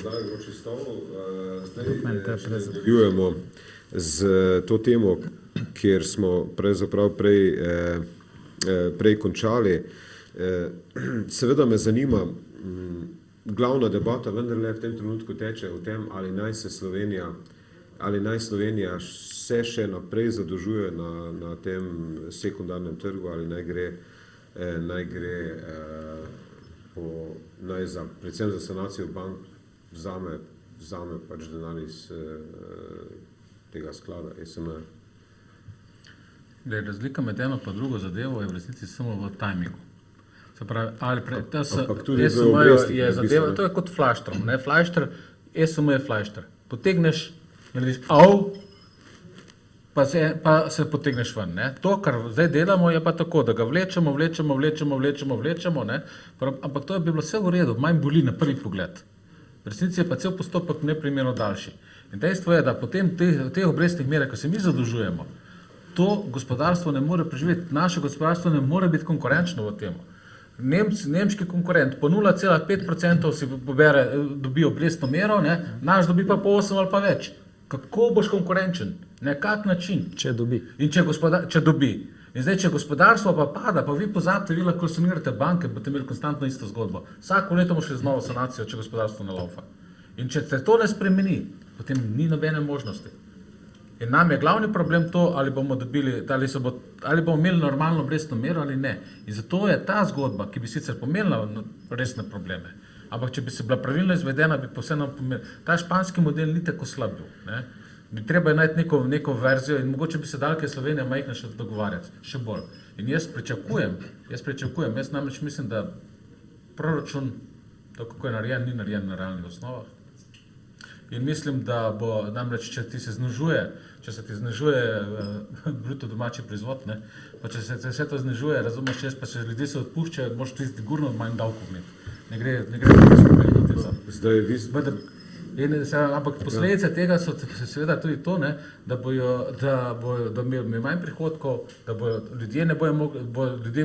zdaj vroči stol. Zdaj nadaljujemo z to temo, kjer smo pravzaprav prej končali. Seveda me zanima, glavna debata vendarle v tem trenutku teče o tem, ali naj Slovenija se še naprej zadolžuje na tem sekundarnem trgu, ali naj gre predvsem za sanacijo bank vzame pač denar iz tega sklada SME. Razlika med eno pa drugo zadevo je v resnici samo v tajmingu. Se pravi, ali je zadeva, to je kot flaštrom, ne? Flašter, SME je flašter. Potegneš, narediš pa se potegneš ven. Ne? To, kar zdaj delamo, je pa tako, da ga vlečemo, ne? Ampak to bi bilo vse v redu, manj boli na prvi pogled. V resnici je pa cel postopek neprimerno daljši. In dejstvo je, da potem teh obrestnih merah, ko se mi zadolžujemo, to gospodarstvo ne more preživeti, naše gospodarstvo ne more biti konkurenčno v temu. Nemški konkurent po 0,5% si dobi obrestno mero, ne? Naš dobi pa po 8 ali pa več. Kako boš konkurenčen? Na kak način? Če dobi. In če dobi. In zdaj, če gospodarstvo pa pada, pa vi pozabite, vi lahko sanirate banke, boste imeli konstantno isto zgodbo. Vsako leto bomo šli z novo sanacijo, če gospodarstvo ne laufa. In če se to ne spremeni, potem ni nobene možnosti. In nam je glavni problem to, ali bomo imeli normalno obrestno mero ali ne. In zato je ta zgodba, ki bi sicer pomenila resne probleme, ampak če bi se bila pravilno izvedena, bi vseeno pomenila. Ta španski model ni tako slab bil. Ne? Bi treba najti neko verzijo in mogoče bi se dal, ker je Slovenija majhna še dogovarjati, še bolj. In jaz pričakujem, jaz namreč mislim, da proračun, to kako je narejen, ni narejen na realnih osnovah. In mislim, da bo namreč, če se ti znižuje bruto domači proizvod, ne, pa če se vse to znižuje, razumeš, pa če ljudje se odpuščajo, moraš ti sigurno manj davkov imeti. Ne gre tako spremeniti. Ampak posledice tega so seveda tudi to, ne, da bodo imeli manj prihodkov, da ljudje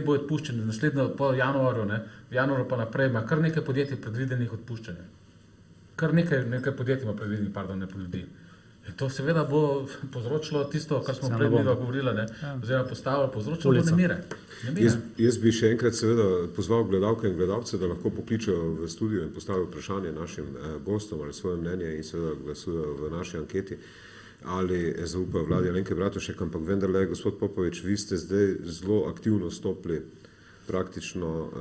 bodo odpuščeni naslednjo po januarju, ne, v januarju pa naprej ima kar nekaj podjetij predvidenih odpuščanja. Kar nekaj podjetij ima predvidenih, ne po ljudi. In to seveda bo povzročilo tisto, kar smo prej govorili, ne, oziroma povzročilo nemire. Jaz bi še enkrat seveda pozval gledalke in gledalce, da lahko pokličejo v studio in postavijo vprašanje našim gostom ali svoje mnenje in seveda glasujejo v naši anketi ali zaupajo vladi Alenke Bratušek, ampak vendarle, gospod Popovič, vi ste zdaj zelo aktivno stopili praktično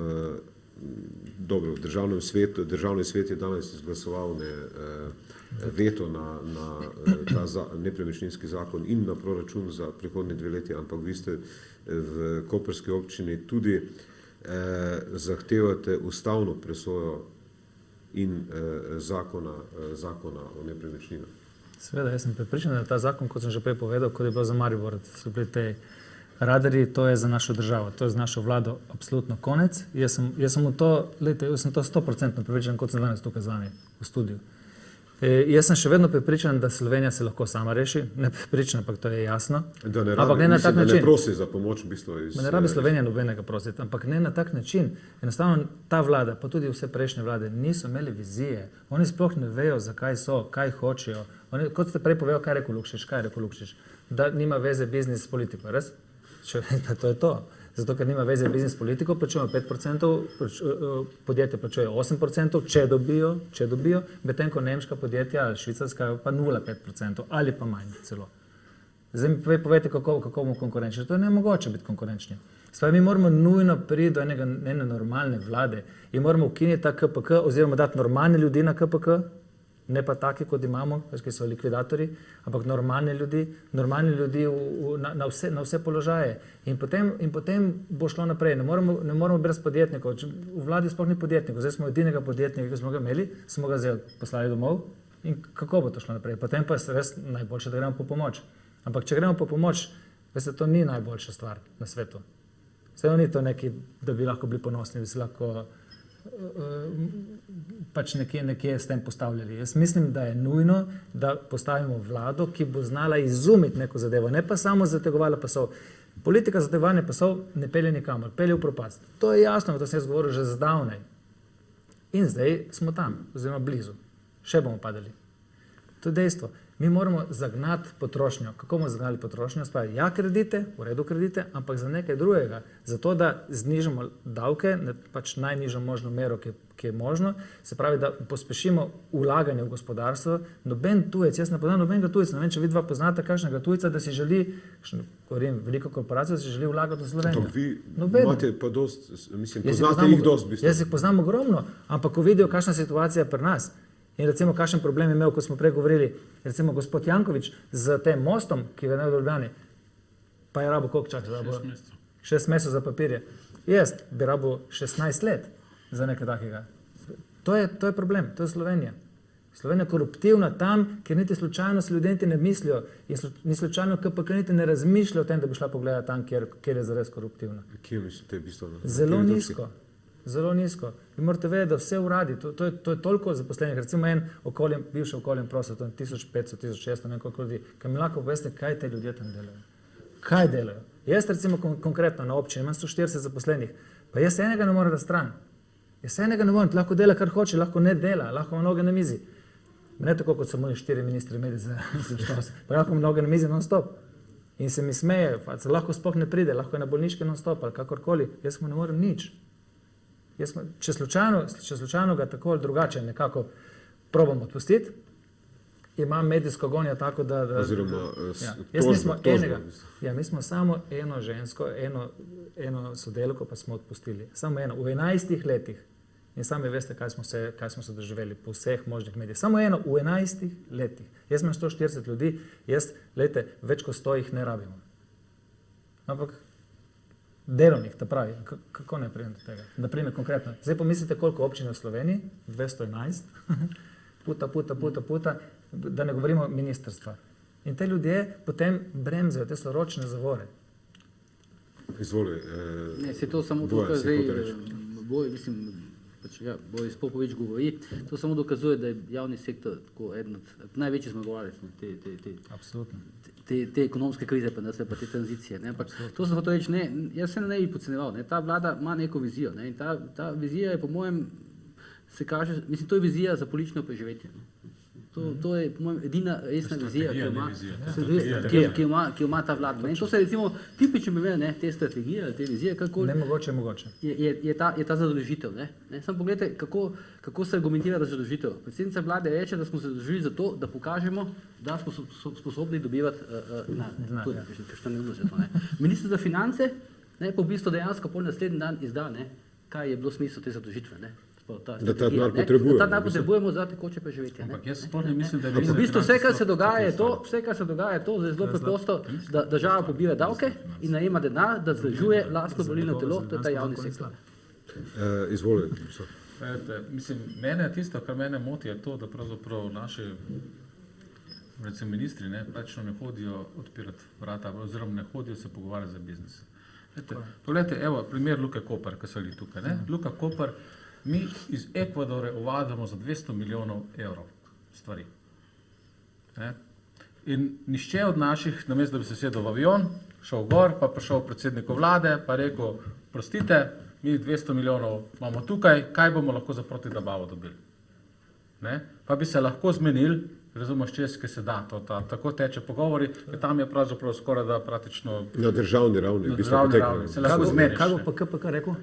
dobro, državni svet je danes izglasoval veto na ta nepremičninski zakon in na proračun za prihodnje 2 leti, ampak vi ste v koprski občini tudi zahtevate ustavno presojo in zakona o nepremičninah. Seveda, jaz sem prepričan, da ta zakon, kot sem že prej povedal, kot je bil za Maribor, so bili te radarji, to je za našo državo, to je za našo vlado absolutno konec. Jaz sem to 100% prepričan, kot sem danes tukaj z vami v studiu. Jaz sem še vedno prepričan, da Slovenija se lahko sama reši, ne prepričan, ampak to je jasno. Da ne prosi za pomoč v bistvu iz... Ne rabi Slovenija nobenega prositi, ampak ne na tak način. Enostavno ta vlada, pa tudi vse prejšnje vlade, niso imeli vizije. Oni sploh ne vejo, zakaj so, kaj hočejo. Kot ste prej povedali, kaj je rekel Lukšič, da nima veze biznis s politiko, res? To je to. Zato, ker nima veze biznis s politiko, plačujejo 5%, podjetja plačujejo 8%, če dobijo, medtem ko nemška podjetja ali švicarska pa 0,5% ali pa manj celo. Zdaj mi povejte, kako bomo konkurenčni. To je nemogoče biti konkurenčni. Spravi, mi moramo nujno priti do ene normalne vlade in moramo ukiniti ta KPK oziroma dati normalne ljudi na KPK, ne pa take, kot imamo, ki so likvidatorji, ampak normalni ljudi na vse položaje. In potem bo šlo naprej. Ne moramo brez podjetnikov. V vladi sploh ni podjetnikov. Zdaj smo edinega podjetnika, ki smo ga imeli, smo ga zdaj poslali domov. In kako bo to šlo naprej? Potem pa je res najboljše, da gremo po pomoč. Ampak če gremo po pomoč, veste, to ni najboljša stvar na svetu. Vse ni to neki, da bi lahko bili ponosni, da bi se lahko pač nekje s tem postavljali. Jaz mislim, da je nujno, da postavimo vlado, ki bo znala izumiti neko zadevo, ne pa samo zategovala pasov. Politika zategovanja pasov ne pelje nikamor, pelje v propast. To je jasno, to sem jaz govoril že zdavnaj. In zdaj smo tam, oziroma blizu. Še bomo padali. To je dejstvo. Mi moramo zagnati potrošnjo. Kako bomo zagnali potrošnjo? Spravi, ja, kredite, v redu kredite, ampak za nekaj drugega. Zato, da znižamo davke, pač najnižjo možno mero, ki je možno, se pravi, da pospešimo ulaganje v gospodarstvo. Noben tujec, jaz ne poznam nobenega tujca, ne vem, če vi dva poznate kakšnega tujca, da si želi, govorim, veliko korporacijo, da si želi vlagati v Slovenijo. Vi Noben. imate pa dost, mislim, poznate jih dost, v bistvu. Jaz jih poznam ogromno, ampak ko vidijo, kakšna situacija je pri nas, in recimo, kakšen problem je imel, ko smo prej govorili, recimo gospod Janković z tem mostom, ki ga je v Ljubljani, pa je rabo koliko časa? 6 mesecev za papirje. Jaz bi rabo 16 let za nekaj takega. To je problem, to je Slovenija. Slovenija je koruptivna tam, ker niti slučajno se ljudje ne mislijo, ni slučajno KPK niti ne razmišlja o tem, da bi šla pogledati tam, kjer je zares koruptivna. Kje mislite, v bistvu? Zelo nizko. Zelo nizko. Vi morate vedeti, da vse uradi, to je toliko zaposlenih, recimo en okoljem, bivši okoljem prostor, to je 1500, 1600, ne koliko ljudi, kaj mi lahko poveste, kaj te ljudje tam delajo. Kaj delajo? Jaz recimo konkretno na občini imam 140 zaposlenih, pa jaz enega ne morem da stran. Jaz enega ne morem, lahko dela, kar hoče, lahko ne dela, lahko ima noge na mizi. Ne tako, kot so moji 4 ministri imeli za štos, pa lahko ima noge na mizi non-stop. In se mi smejejo, lahko sploh ne pride, lahko je na bolniški non-stop ali kakorkoli, jaz mu ne morem nič. Če slučajno ga tako ali drugače nekako probam odpustiti, imam medijsko gonjo tako, da... Oziroma, mi smo samo eno žensko, eno sodelavko pa smo odpustili. Samo eno, v 11 letih. In sami veste, kaj smo se doživeli po vseh možnih medijih. Samo eno, v 11 letih. Jaz imam 140 ljudi, več kot 100 jih ne rabimo. Ampak delovnih, ta pravi, kako ne pridem do tega? Naprimer, konkretno, zdaj pomislite, koliko občin je v Sloveniji, 211, puta, da ne govorimo ministrstva. In te ljudje potem bremzajo, te so ročne zavore. Izvoli. Ne, se to samo tukaj zdaj, Boris Popovič govori, to samo dokazuje, da je javni sektor tako eden od največjih zmagovalec te ekonomske krize, pa te tranzicije. To sem hotel reči, jaz se ne bi podceneval. Ta vlada ima neko vizijo in ta vizija je po mojem, se kaže, mislim, to je vizija za politično preživetje. To je po mojem edina resna vizija, ki jo ima ta vlada. In to se recimo tipično primer te strategije ali te vizije, ne mogoče. Je ta zadolžitev. Samo pogledajte, kako se argumentira za zadolžitev. Predsednica vlade reče, da smo se zadolžili za to, da pokažemo, da smo sposobni dobivati minister za finance pa v bistvu dejansko pol naslednji dan izda, kaj je bilo smisel te zadolžitve. Da ta denar potrebujemo. Da ta denar potrebujemo za tekoče preživetje. Ampak jaz sploh ne mislim, da je v bistvu vse, kar se dogaja, je to, da je zelo preprosto, da država pobira davke in najema denar, da vzdržuje lastno volilno telo, to je ta javni sektor. Izvolite. Mislim, tisto, kar mene moti, je to, da pravzaprav naši recimo ministri praktično ne hodijo odpirati vrata, oziroma ne hodijo se pogovarjati za biznis. Poglejte, evo, primer Luke Koper, ki so bili tukaj. Luka Koper, mi iz Ekvadora uvadimo za 200 milijonov evrov stvari. In nišče od naših, namesto da bi se sedel v avion, šel gor, pa prišel predsedniku vlade, pa rekel, prostite, mi 200 milijonov imamo tukaj, kaj bomo lahko za protidabavo dobili. Pa bi se lahko zmenili, razumeš, česke se da, tako teče pogovori, ker tam je pravzaprav skoraj da praktično... Na državni ravni, v bistvu poteklo. Se lahko zmeniš. Kaj bo pa KPK rekel?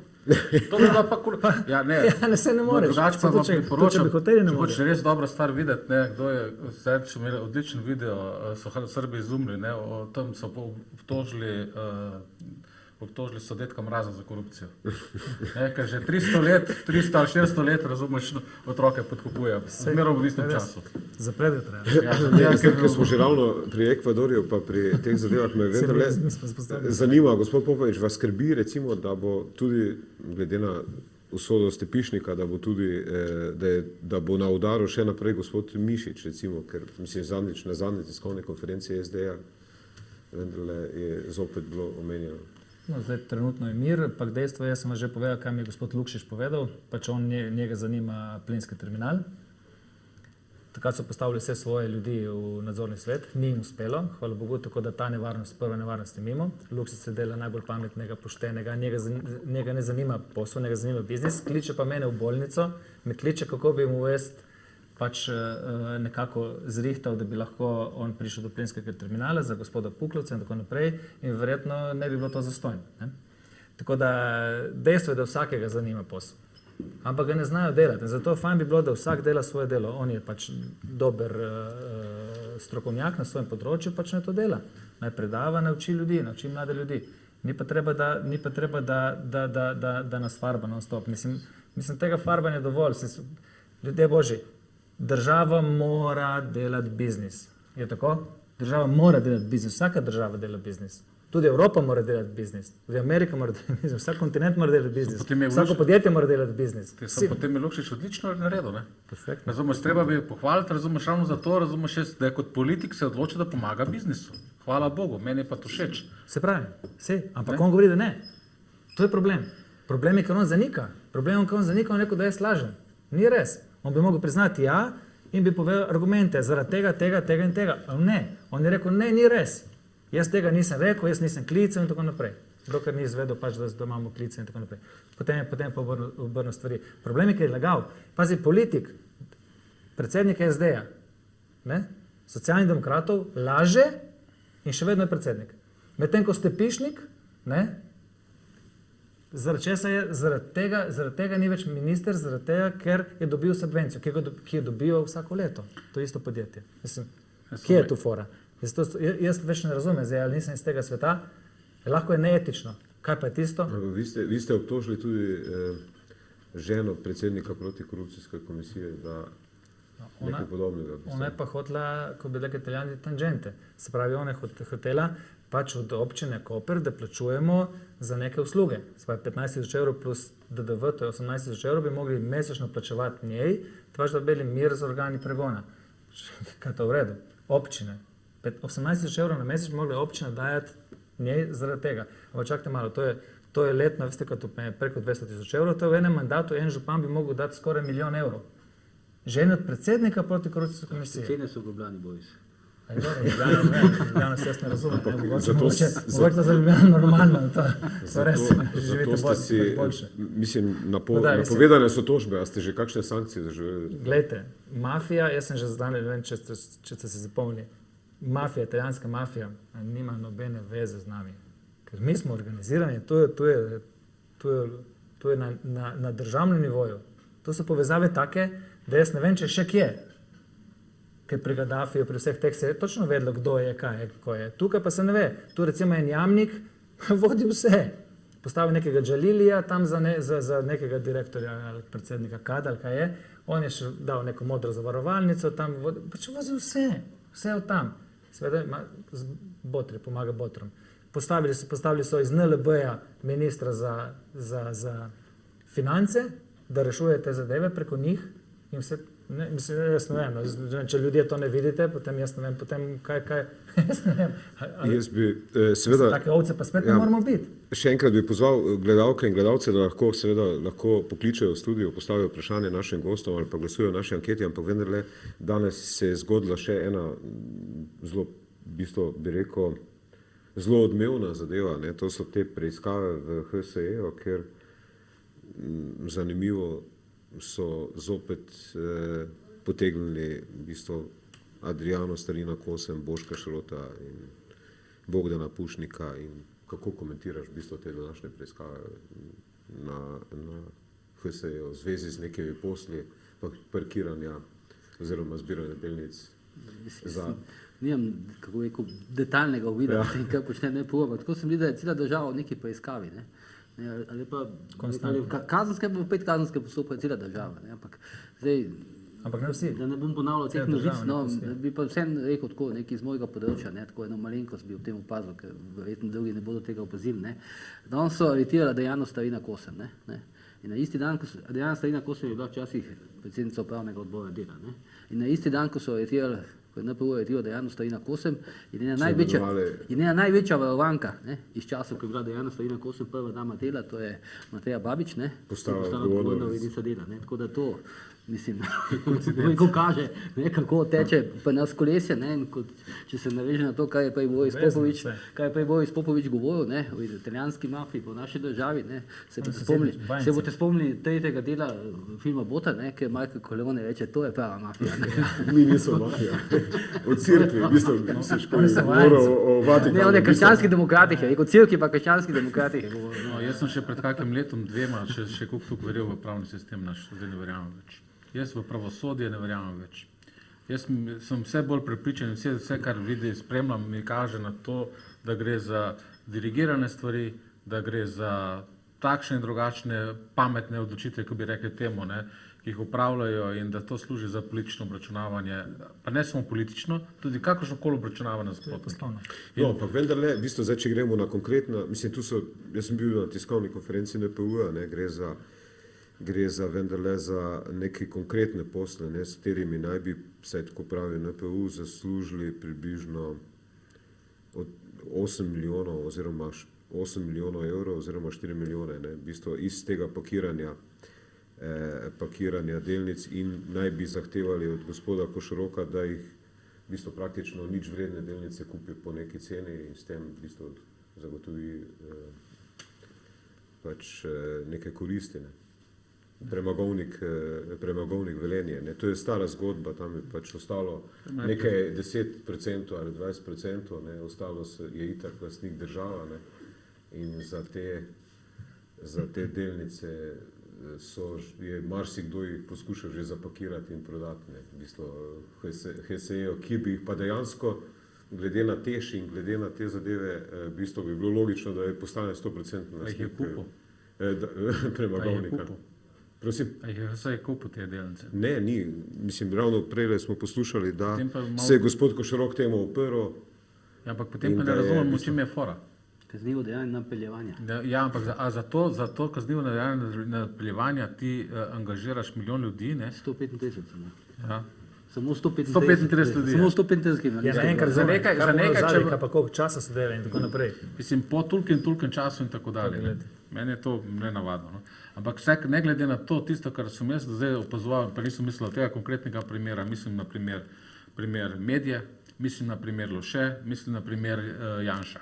To bi bilo pa... Ja, ne se ne moreš. Drugače pa vam priporočam, če hočeš res dobro stvar videti, kdo je, zdaj so imeli odličen video, so Srbi izumili, o tem so obtožili so Dedka Mraza za korupcijo. Ker že 300 ali 400 let, razumeš, otroke podkupuje. Zmerno v istem času. Zaprede treba. Ker smo že ravno pri Ekvadorju, pa pri teh zadevah me vendarle zanima, gospod Popovič, vas skrbi recimo, da bo tudi, glede na usodo Stepišnika, da bo na udaru še naprej gospod Mišič, recimo, ker mislim, na zadnji tiskovni konferenci SD-ja vendarle je zopet bilo omenjeno. No, zdaj trenutno je mir, pa dejstvo je, jaz sem vam že povedal, kaj mi je gospod Lukšič povedal, pač njega zanima plinski terminal. Takrat so postavili vse svoje ljudi v nadzorni svet, ni jim uspelo, hvala Bogu, tako da ta prva nevarnost je mimo. Lukšič se dela najbolj pametnega, poštenega, njega ne zanima posel, njega zanima biznis, kliče pa mene v bolnico, me kliče, kako bi mu uvesti pač nekako zrihtal, da bi lahko on prišel do plinskega terminala za gospoda Puklovca in tako naprej in verjetno ne bi bilo to zastonj. Ne? Tako da dejstvo je, da vsakega zanima posel. Ampak ga ne znajo delati. In zato fajn bi bilo, da vsak dela svoje delo. On je pač dober strokovnjak na svojem področju, pač naj to dela. Naj predava, nauči ljudi, nauči mlade ljudi. Ni pa treba, da nas farba non-stop. Mislim, tega farbanja je dovolj. Ljudje božji, država mora delati biznis. Je tako? Država mora delati biznis. Vsaka država dela biznis. Tudi Evropa mora delati biznis, tudi Amerika mora delati biznis, vsak kontinent mora delati biznis, vsako podjetje mora delati biznis. Potem je Lukšič odlično naredil. Razumeš, treba bi pohvaliti, razumeš, ravno zato, razumeš, da je kot politik se odločil, da pomaga biznisu. Hvala Bogu, meni je pa to všeč. Se pravi, ampak on govori, da ne. To je problem. Problem je, ker on zanika. Problem je, ker on zanika, on rekel, da je slažen. Ni res. On bi mogel priznati ja in bi povedal argumente zaradi tega in tega. Ali ne? On je rekel, ne, ni res. Jaz tega nisem rekel, jaz nisem klical in tako naprej. Dokler ni izvedel, pač, da imamo klice in tako naprej. Potem pa obrnil stvari. Problem je, ker je lagal. Pazi, politik, predsednik SD-ja, Socialnih demokratov, laže in še vedno je predsednik. Medtem ko Stepišnik, zaradi tega ni več minister, zaradi tega, ker je dobil subvencijo, ki jo dobijo vsako leto. To je isto podjetje. Mislim, kje je tu fora? Jaz več ne razumem, ali nisem iz tega sveta, lahko je neetično. Kaj pa je tisto? Vi ste obtožili tudi ženo predsednika protikorupcijske komisije, da nekaj podobnega. Ona je pa hotela, ko bi rekli Italijani, tangente. Se pravi, ona je hotela pač od občine Koper, da plačujemo za neke usluge. Se pravi, 15.000 evrov plus DDV, to je 18.000 evrov, bi mogli mesečno plačevati njej, pač da bi bili mir z organi pregona. Kaj to v redu? Občine. 18.000 evrov na mesec bi mogli občina dajati njej zaradi tega. Ampak čakajte malo, to je letno, veste, kot preko 200.000 evrov, to je v enem mandatu, en župan bi mogel dati skoraj 1 milijon evrov. Žena od predsednika protikorupcijske komisije. Cene so v Ljubljani, Boris. Ljubljana se jaz ne razumem. Mogoče to za Ljubljana normalno, to res živite boljše. Mislim, napovedane so tožbe, a ste že kakšne sankcije zaživeli? Glejte, mafija, jaz sem že zdaj, ne vem, če ste se zapomnili, mafija, italijanska mafija, nima nobene veze z nami. Ker mi smo organizirani, to je na državnem nivoju. To so povezave take, da jaz ne vem, če še kje. Ker pri Gaddafiju, pri vseh teh se je točno vedelo, kdo je, kaj je, kako je. Tukaj pa se ne ve. Tu recimo en jamnik vodi vse. Postavi nekega Džalilija tam za nekega direktorja ali predsednika KAD ali kaj je. On je še dal neko modro zavarovalnico, tam pač vozi vse od tam. Seveda Botri, pomaga Botrom. Postavili so iz NLB-ja ministra za finance, da rešuje te zadeve preko njih in vse. Mislim, jaz ne vem, če ljudje to ne vidite, potem jaz ne vem, potem kaj, jaz ne vem. Jaz bi, seveda, take ovce pa spet ne moramo biti. Še enkrat bi pozval gledalke in gledalce, da lahko pokličejo v studio, postavijo vprašanje našim gostom ali pa glasujejo naši anketi, ampak vendarle danes se je zgodila še ena zelo, v bistvu bi rekel, zelo odmevna zadeva. To so te preiskave v HSE-ju, ker zanimivo so zopet potegnili v bistvu Adriano Starina Kosem, Boška Šrota in Bogdana Pušnika. In kako komentiraš v bistvu te današnje preiskave na HSE-ju v zvezi z nekimi posli, parkiranja oziroma zbiranja delnic? Nimam, kako rekel, detaljnega uvida, kaj počne NPU, tako sem videl, da je cela država v neki preiskavi. Ali pa kazenske, pa 5 kazenske postopke je cela država. Ampak ne vsi. Da ne bom ponavljal teh novic, bi pa vsem rekel tako, nekaj iz mojega področja, tako eno malenkost bi v tem opazil, ker verjetno drugi ne bodo tega opazili. Danes so aretirali Dejano Starina Kosem. In na isti dan, ko so Dejana Starina Kosem je bila včasih predsednica upravnega odbora dela. In na isti dan, ko so aretirali, ko je NPU aretiral Dejano Starina Kosem, je njena največja varovanka iz časov, ko je bila Dejana Starina Kosem prva dama dela, to je Mateja Babič, postala odgovorna urednica dela. Tako da to Mislim, ko kaže, ne, kako teče pa nas kolesje, ne, in kot, če se naveže na to, kaj je pa Boris Popovič govoril, ne, o italijanski mafiji po naši državi, ne, se boste spomnili tretjega dela filma Bota, ne, ker Michael Corleone reče, to je prava mafija. Ne. Mi nismo mafija. Od cerkvi, v bistvu, misliš, ko je govoril o Vatikanu. Ne, on je krščanskih demokratih, je rekel cerkvi pa krščanskih demokratih. No, jaz sem še pred kakim letom, dvema, še koliko tukaj verjel v pravni sistem naš, zdaj ne verjamem več. Jaz v pravosodje ne verjamem več. Jaz sem vse bolj prepričan, vse, kar vidi, spremljam, mi kaže na to, da gre za dirigirane stvari, da gre za takšne in drugačne pametne odločitve, ko bi rekli temu, ne, ki jih upravljajo in da to služi za politično obračunavanje, pa ne samo politično, tudi kakršnokoli obračunavanje z nasprotniki. No, pa vendarle, v bistvu zdaj, če gremo na konkretno, mislim, jaz sem bil na tiskovni konferenci NPU-ja, ne, gre za vendarle za neke konkretne posle, ne, s katerimi naj bi, vsaj tako pravi NPU, zaslužili približno od 8 milijonov oziroma 8 milijonov evrov oziroma 4 milijone, ne, v bistvu iz tega pakiranja delnic in naj bi zahtevali od gospoda Košoroka, da jih v bistvu praktično nič vredne delnice kupi po neki ceni in s tem v bistvu zagotovi pač neke koristi. Ne. Premogovnik Velenje. Ne. To je stara zgodba, tam je pač ostalo nekaj 10% ali 20%, ne. Ostalo je itak lastnik država, ne. In za te delnice je marsikdo jih poskušal že zapakirati in prodati. Ne. V bistvu HSE-jo, ki bi jih pa dejansko, glede na TEŠ in glede na te zadeve, v bistvu bi bilo logično, da je postane 100% lastnik premogovnika. Prosim? A jih je vse kupil te delnice? Ne, ni. Mislim, ravno prej smo poslušali, da se je gospod Košorok temu oprl. Ja, ampak potem pa ne razumem, v čem je fora. Kaznivo dejanje napeljevanja. Ja, ampak za to kaznivo dejanje napeljevanja ti angažiraš milijon ljudi, ne? 135. Ja. Samo 135 ljudi. Samo 135. Ja, enkrat za nekaj, pa koliko časa se dela in tako naprej. Mislim, po tolkem času in tako dalje. Meni je to nenavadno. No? Ampak ne glede na to, tisto, kar sem jaz zdaj opazoval, pa nisem mislil tega konkretnega primera, mislim na primer Medije, mislim na primer Loše, mislim na primer Janša.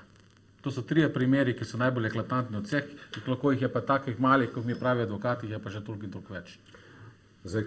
To so trije primeri, ki so najbolj eklatantni od vseh, lahko jih je pa takih malih, kot mi pravi advokati, je pa že toliko in toliko več. Zdaj,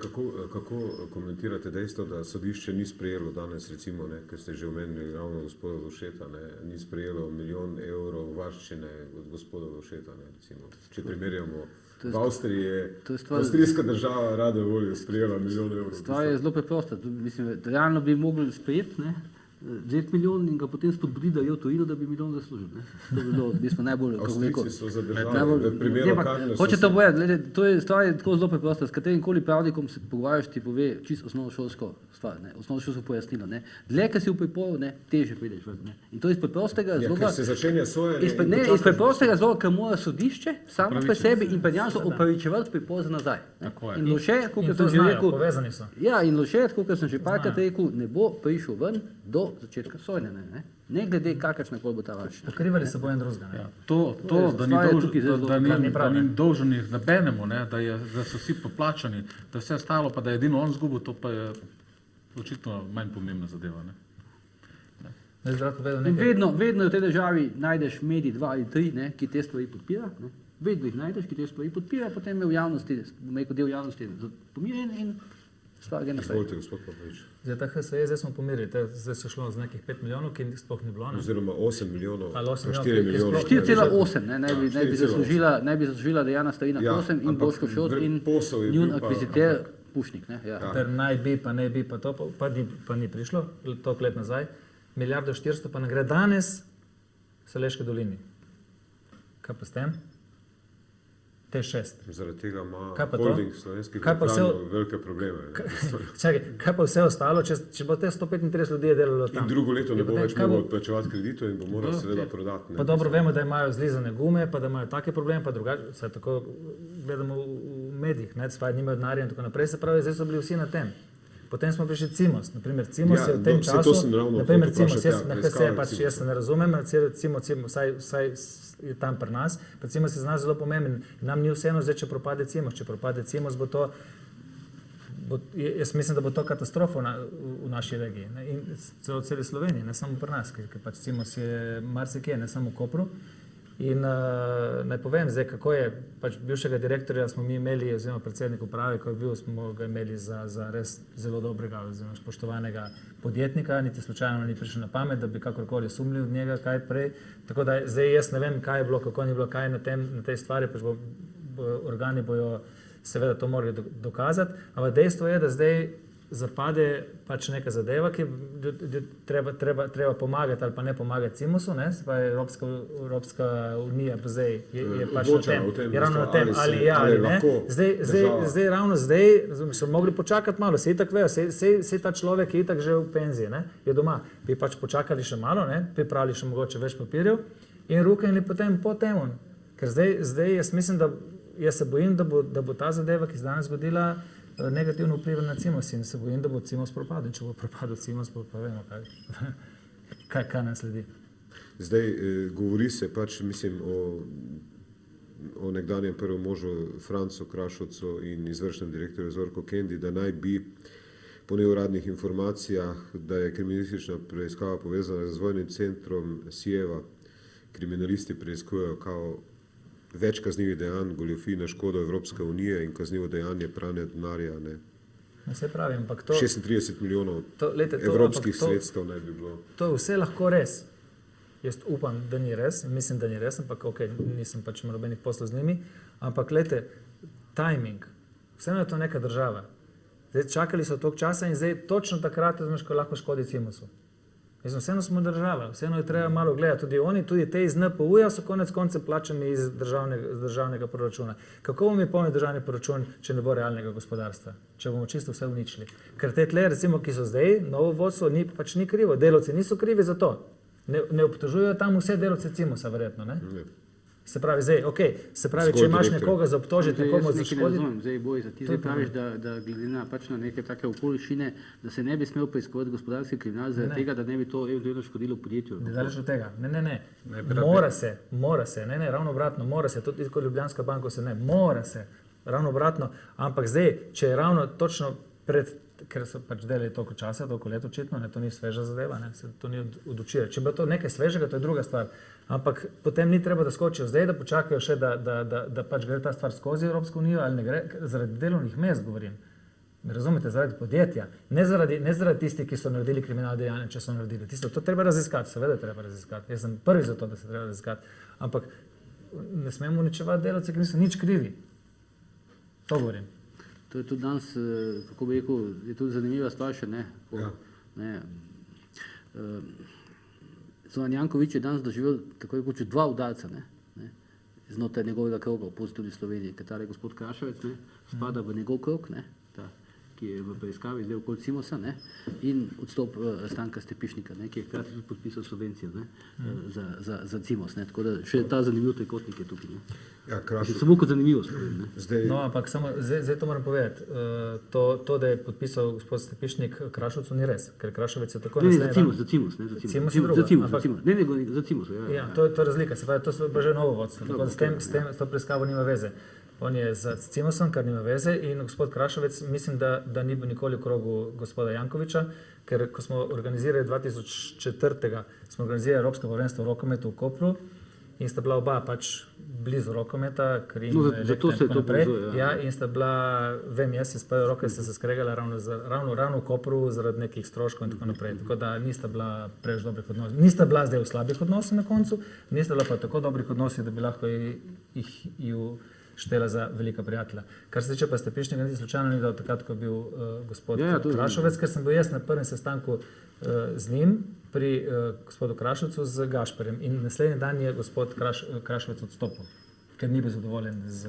kako komentirate dejstvo, da sodišče ni sprejelo danes, recimo, ne, ker ste že omenili ravno gospoda Lovšeta, ne, ni sprejelo 1 milijon evrov varščine od gospoda Lovšeta, ne, recimo. Če primerjamo, v Avstriji je avstrijska država rade volje sprejela 1 milijon evrov. Stvar je zelo preprosta. Mislim, realno bi mogli sprejeti, ne, vzeti milijon in ga potem spodbuditi, da je v tujino, da bi milijon zaslužil. Ne. To bi bilo, mi smo najbolj, kako rekel. Avstrijci so zadržali v primeru Karne. Hočete povedati, stvar je tako zelo preprosta. S katerim koli pravnikom se pogovarjaš, ti pove čisto osnovnošolsko stvar, ne, osnovnošolsko pojasnilo. Ne. Dlje, ker si v priporu, ne, teže prideš ven. Ne. In to iz preprostega razloga. Ja, ker se začenja sojenje. Iz preprostega razloga, ker mora sodišče samo pri sebi in penjansko opravičevati pripor za nazaj. In Loše, kot sem že rekel, povezani so. Ja, in Loše, kot sem že parkrat rekel, ne bo prišel ven do začetka sojenja. Ne glede kakršna koli bo ta varščina. Pokrivali se bo en drugega. Ja, da ni dolžen jih nabenemo, da so vsi poplačani, da vse ostalo, pa da je edino on zgubil, to pa je očitno manj pomembna zadeva. Vedno v tej državi najdeš medij 2 ali 3, ne, ki te stvari podpira. Ne. Vedno jih najdeš, ki te stvari podpira, potem je v javnosti, del javnosti pomirjen in stvar gre naprej. Izvolite, gospod Popovič. Zdaj, ta HSE, zdaj smo pomirili, zdaj so šlo z nekih 5 milijonov, ki sploh ni bilo. Ne? Oziroma 8 milijonov, ali 8 4 milijonov. 4,8 naj bi zaslužila Dejana Starina Kosem in Boško Šot in njun akviziter Pušnik. Ne? Ja. Ter naj bi, pa ne bi, pa to, pa ni prišlo, toliko let nazaj. 1,4 milijarde pa ne gre danes v Seleški dolini. Kaj pa s tem? T6. Zaradi tega ima holding slovenskih velike probleme. Kaj pa vse ostalo, če bo te 135 ljudi delalo tam? In drugo leto ne bo več mogel odplačevati kreditov in bo moral seveda prodati. Pa dobro vemo, da imajo zlizane gume, pa da imajo take probleme, pa drugače, vse tako gledamo v medijih, svaj nimajo denarja in tako naprej, se pravi, zdaj so bili vsi na tem. Potem smo prišli Cimos, naprimer Cimos je v tem času, naprimer Cimos, na HSE pač jaz se ne razumem, Cimos vsaj je tam pri nas, pa Cimos je z nas zelo pomemben, nam ni vseeno zdaj, če propade Cimos, bo to jaz mislim, da bo to katastrofa v naši regiji, ne? In celo v celi Sloveniji, ne samo pri nas, ker pač Cimos je marsikje, ne samo v Kopru. In naj povem zdaj, kako je, pač bivšega direktorja smo mi imeli, oziroma predsednik uprave, ko je bil, smo ga imeli za res zelo dobrega, oziroma spoštovanega podjetnika, niti slučajno ni prišel na pamet, da bi kakorkoli sumljil od njega kaj prej. Tako da zdaj jaz ne vem, kaj je bilo, kako ni bilo, kaj na tej stvari, pač organi bojo seveda to morali dokazati, ampak dejstvo je, da zdaj zapade pač neka zadeva, ki treba pomagati ali pa ne pomagati Cimosu, ne? Se pa Evropska unija pa zdaj je pač na tem, je ravno na tem, ali ja ali ne. Zdaj ravno zdaj so mogli počakati malo, se itak vejo, se ta človek je itak že v penziji, ne? Je doma, bi pač počakali še malo, ne? Pripravili še mogoče več papirjev in ruknili potem po temu, ker zdaj jaz mislim, da jaz se bojim, da bo ta zadeva, ki se danes zgodila, negativno vplivala na Cimos in se bojim, da bo Cimos propadel. Če bo propadel Cimos, pa vemo, kaj nas sledi. Zdaj govori se pač, mislim, o nekdanjem prvem možu Francu Krašovcu in izvršnem direktorju Zorku Kendi, da naj bi po neuradnih informacijah, da je kriminalistična preiskava povezana z razvojnim centrom Sijeva. Kriminalisti preiskujejo kao več kaznivih dejanj, goljufij na škodo Evropske unije in kaznivo dejanje pranja denarja. Se pravi, ampak to 36 milijonov evropskih sredstev naj bi bilo. To je vse lahko res. Jaz upam, da ni res, mislim, da ni res, ampak nisem pač imel nobenih poslov z njimi. Ampak glejte, timing, vseeno je to neka država. Zdaj čakali so toliko časa in zdaj točno takrat, ko lahko škodi Cimosu. Vseeno smo država, vseeno je treba malo gledati. Tudi te iz NPU-ja so konec koncev plačani iz državnega proračuna. Kako bomo mi polnili državni proračun, če ne bo realnega gospodarstva? Če bomo čisto vse uničili? Ker te tle, recimo, ki so zdaj, novo vodstvo, pač ni krivo. Delavci niso krivi za to. Ne obtožujejo tam vse delavce Cimosa, verjetno, ne? Se pravi, če imaš nekoga za obtožiti, nekomu za škoditi... Zdaj, Bojza, ti zdaj praviš, da glede na pač na neke take okoliščine, da se ne bi smel preiskovati gospodarski kriminal zaradi tega, da ne bi to eventualno škodilo podjetju. Ne daleč od tega. Ne. Mora se. Ne, ravno obratno, mora se. Tudi kot Ljubljanska banka se ne. Mora se. Ravno obratno. Ampak zdaj, če je ravno točno ker so pač delali toliko časa, toliko let očitno, to ni sveža zadeva, to ni od včeraj. Če bi to nekaj svežega, to je druga stvar. Ampak potem ni treba, da skočijo zdaj, da počakajo še, da pač gre ta stvar skozi Evropsko unijo ali ne gre, zaradi delovnih mest govorim. Razumete, zaradi podjetja. Ne zaradi tistih, ki so naredili kriminalne dejanja, če so naredili. To treba raziskati, seveda treba raziskati. Jaz sem prvi za to, da se treba raziskati. Ampak ne smemo uničevati delavce, ki niso nič krivi. To govorim. To je tudi danes, kako bi rekel, je tudi zanimiva stvar še, Zoran Janković je danes doživel tako rekoč dva udarca, znotraj njegovega kroga v pozitivni Sloveniji, ker je gospod Krašovec, spada v njegov krog, ki je v preiskavi zdaj okoli Cimosa, in odstop Stanka Stepišnika, ki je hkrati tudi podpisal subvencijo za Cimos. Tako da še ta zanimiv trikotnik je tukaj. Samo kot zanimivost. No, ampak samo zdaj to moram povedati. To, da je podpisal gospod Stepišnik Krašovcu, ni res, ker Krašovec je tako naslednji. Za Cimos. Za Cimos. Ja, to je razlika, se pravi, to so že novo vodstvo, tako da s to preiskavo nima veze. On je za Cimosom, kar nima veze, in gospod Krašovec mislim, da ni bil nikoli v krogu gospoda Jankovića, ker ko smo organizirali 2004. smo organizirali Evropsko prvenstvo v rokometu v Kopru in sta bila oba pač blizu rokometa, Krim, Elektra in tako naprej. In sta bila, vem jaz, se spajo roke, se skregala ravno v Kopru zaradi nekih stroškov in tako naprej. Tako da nista bila preveč dobrih odnosov. Nista bila zdaj v slabih odnosih na koncu, nista bila pa tako dobrih odnosih, da bi lahko ju štela za velika prijatelja. Kar se tiče pa Stepišnika, niti slučajno ni dal takrat, ko je bil gospod Krašovec, ker sem bil jaz na prvem sestanku z njim pri gospodu Krašovcu z Gašperjem in naslednji dan je gospod Krašovec odstopil, ker ni bil zadovoljen z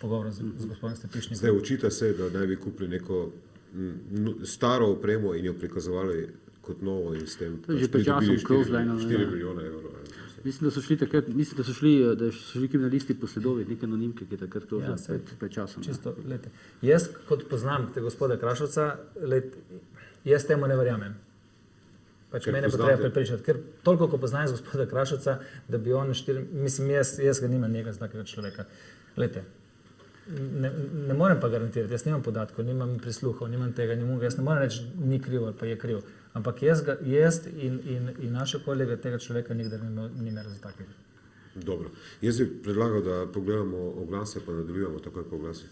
pogovorom z gospodom Stepišnikom. Zdaj očita se, da naj bi kupili neko staro opremo in jo prikazovali kot novo in s tem pridobili 4 milijone evrov. Mislim, da so šli kriminalisti po sledovih neke anonimke, ki je takrat to pred časom. Čisto, lete. Jaz, kot poznam te gospoda Krašovca, jaz temu ne verjamem. Pač mene bo treba prepričati, ker toliko, ko poznam gospoda Krašovca, da bi on mislim, jaz ga nimam njega z takega človeka. Lete, Ne morem pa garantirati, jaz nimam podatkov, nimam prisluhov, nimam tega, jaz ne morem reči, ni kriv ali pa je kriv. Ampak jaz in naše kolege tega človeka nikdar ni imel za takega. Dobro. Jaz bi predlagal, da pogledamo oglase, pa nadaljujemo takoj po oglasih.